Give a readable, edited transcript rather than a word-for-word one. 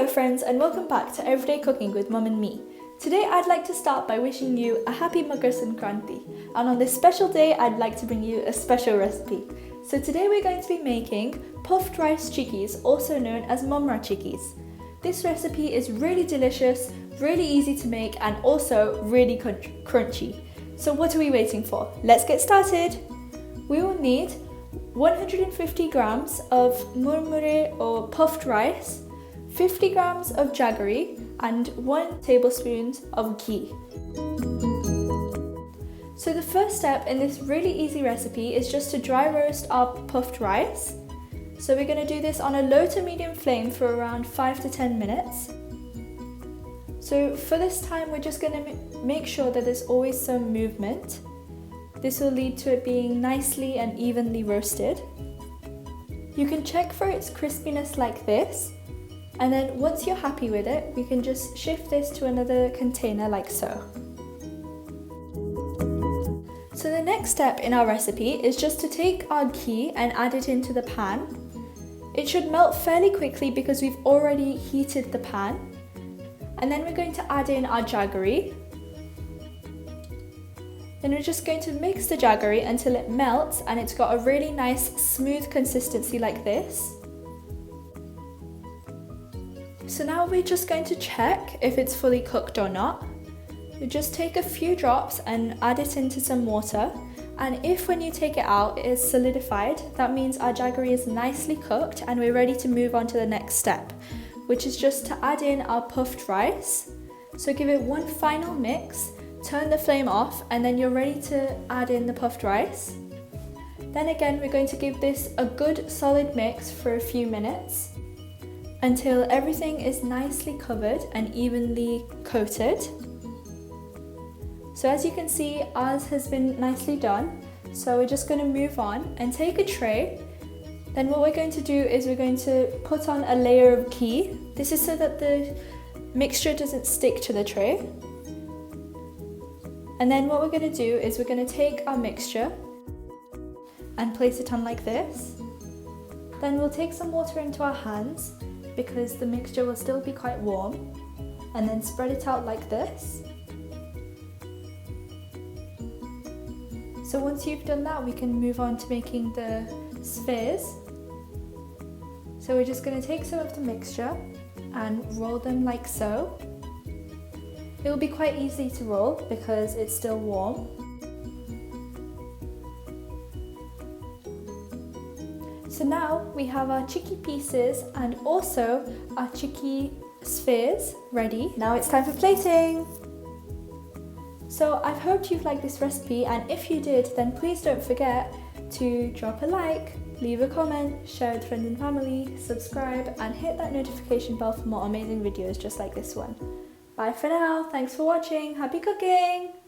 Hello friends, and welcome back to Everyday Cooking with Mum and me. Today I'd like to start by wishing you a happy Makar Sankranti, and on this special day I'd like to bring you a special recipe. So today we're going to be making puffed rice chikkis, also known as mumra chikkis. This recipe is really delicious, really easy to make, and also really crunchy. So what are we waiting for? Let's get started! We will need 150 grams of murmure or puffed rice, 50 grams of jaggery, and 1 tablespoon of ghee. So the first step in this really easy recipe is just to dry roast our puffed rice. So we're going to do this on a low to medium flame for around 5 to 10 minutes. So for this time we're just going to make sure that there's always some movement. This will lead to it being nicely and evenly roasted. You can check for its crispiness like this, and then once you're happy with it, we can just shift this to another container like so. So the next step in our recipe is just to take our ghee and add it into the pan. It should melt fairly quickly because we've already heated the pan. And then we're going to add in our jaggery. Then we're just going to mix the jaggery until it melts and it's got a really nice smooth consistency like this. So now we're just going to check if it's fully cooked or not. You just take a few drops and add it into some water, and if when you take it out it is solidified, that means our jaggery is nicely cooked and we're ready to move on to the next step, which is just to add in our puffed rice. So give it one final mix, turn the flame off, and then you're ready to add in the puffed rice. Then again we're going to give this a good solid mix for a few minutes until everything is nicely covered and evenly coated. So as you can see, ours has been nicely done. So we're just going to move on and take a tray. Then what we're going to do is we're going to put on a layer of ghee. This is so that the mixture doesn't stick to the tray. And then what we're going to do is we're going to take our mixture and place it on like this. Then we'll take some water into our hands because the mixture will still be quite warm, and then spread it out like this. So once you've done that, we can move on to making the spheres. So we're just going to take some of the mixture and roll them like so. It will be quite easy to roll because it's still warm. So now we have our chikki pieces and also our chikki spheres ready. Now it's time for plating. So I've hoped you've liked this recipe, and if you did, then please don't forget to drop a like, leave a comment, share with friends and family, subscribe, and hit that notification bell for more amazing videos just like this one. Bye for now, thanks for watching, happy cooking!